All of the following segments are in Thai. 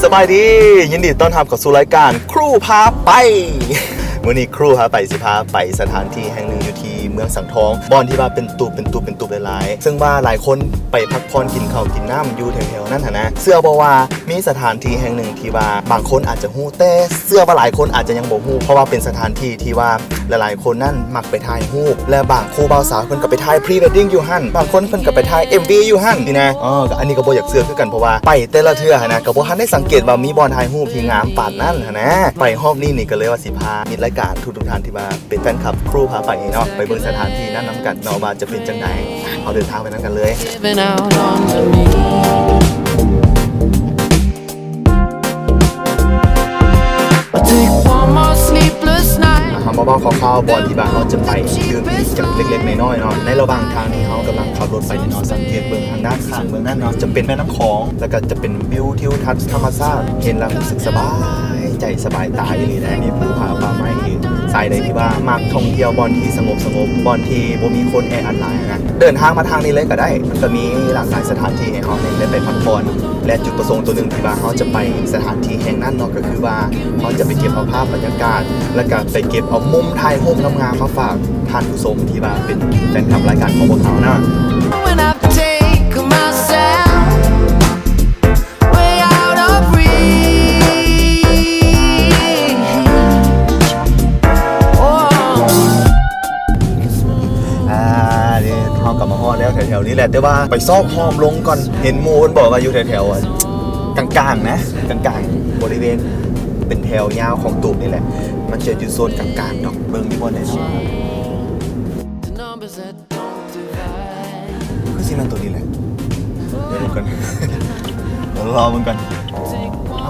สบายดียินดีต้อนรับเข้าสู่รายการครูพาไปวันนี้ครูพาไปสิพาไปสถานที่แห่งหนึ่งอยู่ที่เมืองสังทองบอนที่ว่าเป็นตูบหลายๆซึ่งว่าหลายคนไปพักผ่อนกินข้าวกินน้ำอยู่แถวๆนั้นนะเสื้อบอกว่ามีสถานที่แห่งหนึ่งที่ว่าบางคนอาจจะฮู้แต่เสื้อว่าหลายคนอาจจะยังบ่ฮู้เพราะว่าเป็นสถานที่ที่ว่าหลายๆคนนั่นมักไปถ่ายรูปและบางคู่บ่าวสาวเพิ่นก็ไปถ่ายพรีเวดดิ้งอยู่หั่นบางคนเพิ่นก็ไปถ่าย MV อยู่หั่นนี่นะอันนี้ก็บ่อยากเสื้อคือกันเพราะว่าไปแต่ละเทื่อนะก็บ่ทันได้สังเกตว่ามีบอนถ่ายรูปที่งามปานนั้นนะไปรอบนี้นี่ก็เลยว่าสิพามีรายการทุกท่านที่ว่าเป็นแฟนคลับครูพาไปเนาะไปเบิ่งสถานที่นั้นนำกันเนาะว่าจะเป็นจังไดเอาเดินทางไปนั้นกันเลยมาบอกคร่าวๆบอลที่บ้านเขาจะไปดื่มอีกจากเล็กๆน้อยๆเนาะในระหว่างทางนี้เขากำลังขับรถไปเนาะสังเกตเบื้องทางด้านข้างเบื้องนั้นเนาะจะเป็นแม่น้ำคลองแล้วก็จะเป็นวิวทิวทัศน์ธรรมชาติเห็นแล้วรู้สึกสบายใจสบายตาอย่างนี้นะมีภูผาป่าไม้สายใดที่ว่ามักท่องเที่ยวบอลที่สงบบอลที่บ่มีคนแออัดหลายนะเดินทางมาทางนี้เลยก็ได้มันก็มีหลากหลายสถานที่ให้เขาได้ไปพักผ่อนและจุดประสงค์ตัวหนึ่งที่ว่าเขาจะไปสถานที่แห่งนั้นเนาะก็คือว่าเขาจะไปเก็บเอาภาพบรรยากาศและก็ไปเก็บเอามุมถ่ายรูปงามๆมาฝากท่านผู้ชมที่ว่าเป็นแฟนคลับรายการของพวกเขานะเขากลับมาฮอดแล้วแถวๆนี้แหละแต่ว่าไปซอกหอมลงก่อนเห็นมูนบอกว่าอยู่แถวๆกลางๆนะกลางๆบริเวณเป็นแถวยาวของตูบนี่แหละมันจะอยู่โซนกลางๆดอกเบิ้งที่บนไหนเนาะคือสิมันตัวนี้แหละเดี๋ยวดูกันเดี๋ยวรอมึงกัน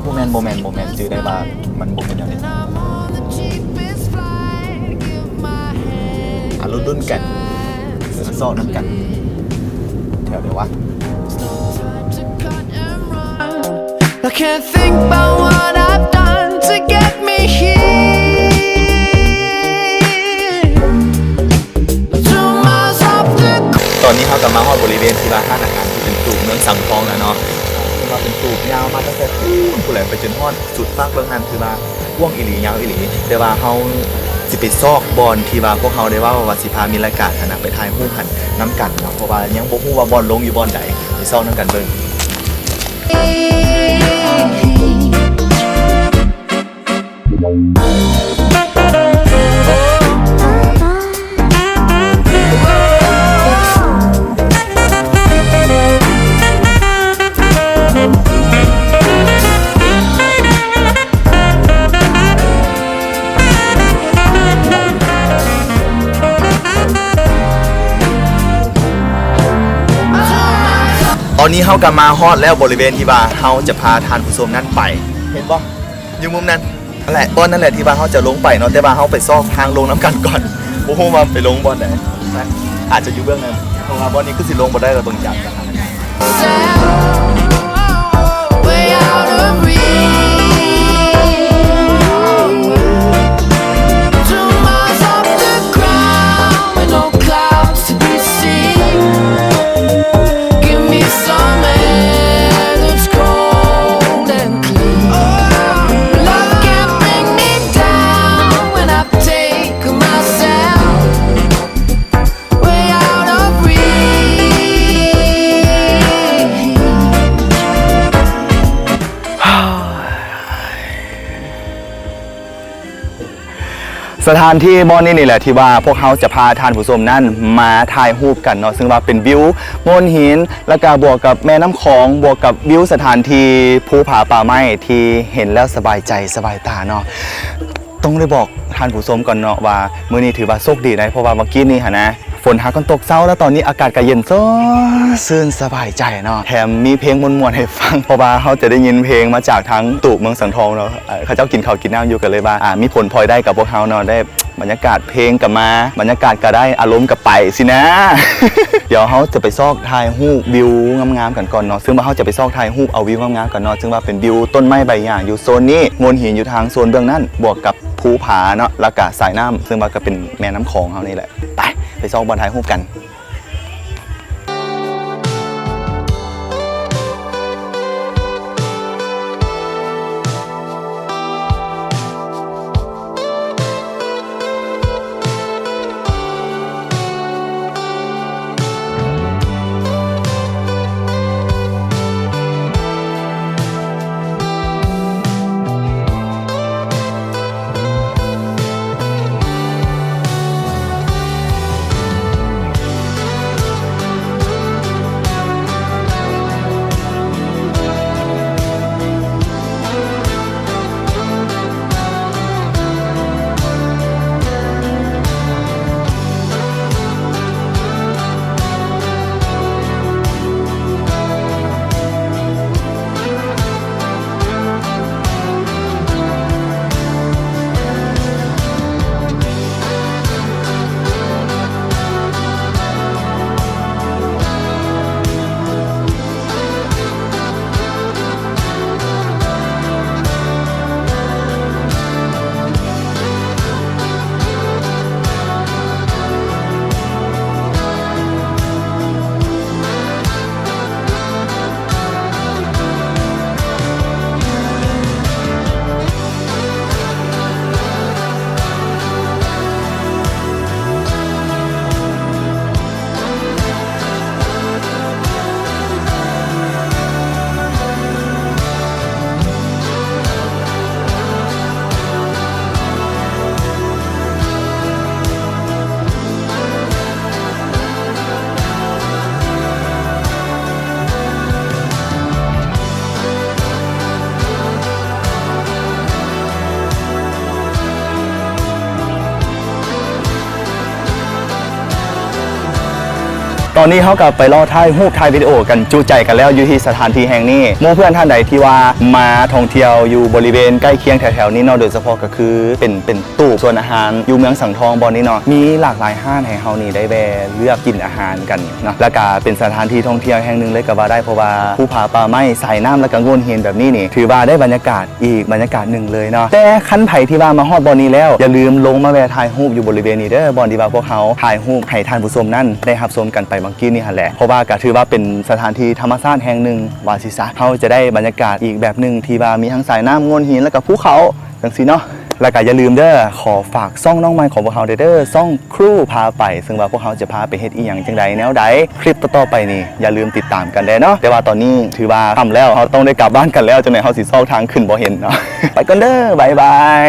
โมเมนต์จื้อได้บ้างมันบุกเป็นอย่างไรรุ่นกันซอกน้ำกันแถวเดี๋ยววะตอนนี้เขากำลังมาฮอดบริเวณที่ร้านอาหารที่เป็นตูบเมืองสังทองแล้วเนาะคือว่าเป็นตูบยาวมาตั้งแต่ผู้แหลมไปจนฮอดสุดฟากเบื้องนั้นคือว่าว่วงอีหลียาวอีหลีแต่ว่าเขาสิไปซอกบอลที่ว่าพวกเขาได้ว่าสิพามีรายการขนาดไปถ่ายรูปหันน้ำกันเนาะเพราะว่ายังบ่ฮู้ว่าบอลลงอยู่บอลใดไปซอกน้ำกันเบิ่งตอนนี้เขากลับมาฮอดแล้วบริเวณที่ว่าเขาจะพาทานผู้ชมนั้นไปเห็นปะอยู่มุมนั้นนั่นแหละบอลนั่นแหละที่ว่าเขาจะลงไปเนาะแต่ว่าเขาไปซอกทางลงน้ำกันก่อนโอ้โหมาไปลงบอลไหนนะอาจจะอยู่เบื้องนั้นเพราะว่าบอลนี้คือสิลงบอลได้เราเบิ่งจากกันสถานที่บอนนี่แหละที่ว่าพวกเขาจะพาท่านผู้ชมนั่นมาถ่ายรูปกันเนาะซึ่งว่าเป็นวิวโงนหินแล้วก็บวกกับแม่น้ำคลองบวกกับวิวสถานที่ภูผาป่าไม้ที่เห็นแล้วสบายใจสบายตาเนาะต้องได้บอกท่านผู้ชมก่อนเนาะว่ามื้อนี้ถือว่าโชคดีนะเพราะว่าเมื่อกี้นี่ฮะนะฝนหากันตกเช้าแล้วตอนนี้อากาศก็เย็นซซื่นสบายใจเนาะแถมมีเพลงมวนๆให้ฟังเพราะว่าเขาจะได้ยินเพลงมาจากทั้งตูบเมืองสังทองเนาะเขาเจ้ากินข้าวกินน้ำอยู่กันเลยว่ามีผลพลอยได้กับพวกเขาเนาะได้บรรยากาศเพลงกับมาบรรยากาศก็ได้อารมณ์กับไปสินะ เดี๋ยวเขาจะไปซอกถ่ายรูปวิวงามๆกันก่อนเนาะซึ่งว่าเขาจะไปซอกถ่ายรูปเอาวิวงามๆกันเนาะซึ่งว่าเป็นวิวต้นไม้ใบหญ้าอยู่โซนนี้โงนหินอยู่ทางโซนเบื้องนั้นบวกกับภูผาเนาะแล้วก็สายน้ำซึ่งว่าก็เป็นแม่น้ำคลองเขานี่แหละไปซอกบอลถ่ายรูปกัน อนนี้เขากับไปรอถ่ายรูปถ่ายวิดีโอกันจูใจกันแล้วอยู่ที่สถานที่แห่งนี้หมู่เพื่อนท่านใดที่ว่ามาท่องเที่ยวอยู่บริเวณใกล้เคียงแถวๆนี้เนาะโดยเฉพาะก็คือเป็นตู้ส่วนอาหารอยู่เมืองสังทองบอนนี้เนาะมีหลากหลายห้างให้เฮานี่ได้แวะเลือกกินอาหารกันเนาะแล้วก็เป็นสถานที่ท่องเที่ยวแห่งหนึ่งเลยก็ว่าได้เพราะว่าภูผาป่าไม้สายน้ำและก็โงนเห็นแบบนี้นี่ถือว่าได้บรรยากาศอีกบรรยากาศหนึ่งเลยเนาะแต่คันไผ่ที่ว่ามาฮอดบอนนี้แล้วอย่าลืมลงมาแวะถ่ายรูปอยู่บริเวณนี้เด้อบอนที่ว่าพวกเขาถ่ายรูปให้ท่านผู้ชมนั่นได้รับชมกันไปเมื่อกี้นี่หั่นแหละเพราะว่าก็ถือว่าเป็นสถานที่ธรรมชาติแห่งหนึ่งว่าสิซะเขาจะได้บรรยากาศอีกแบบหนึ่งที่ว่ามีทั้งสายน้ำโงนหินแล้วก็ภูเขาจังซี่เนาะแล้วก็อย่าลืมเด้อขอฝากซ่องน้องใหม่ของพวกเขาเด้อซ่องครูพาไปซึ่งว่าพวกเขาจะพาไปเฮ็ดอีหยังจังใดแนวใดคลิปต่อๆไปนี่อย่าลืมติดตามกันได้เนาะแต่ว่าตอนนี้ถือว่าค่ำแล้วเขาต้องได้กลับบ้านกันแล้วจังไหนเขาสิซอกทางขึ้นบ่เห็นเนาะ ไปกันเด้อบ๊ายบาย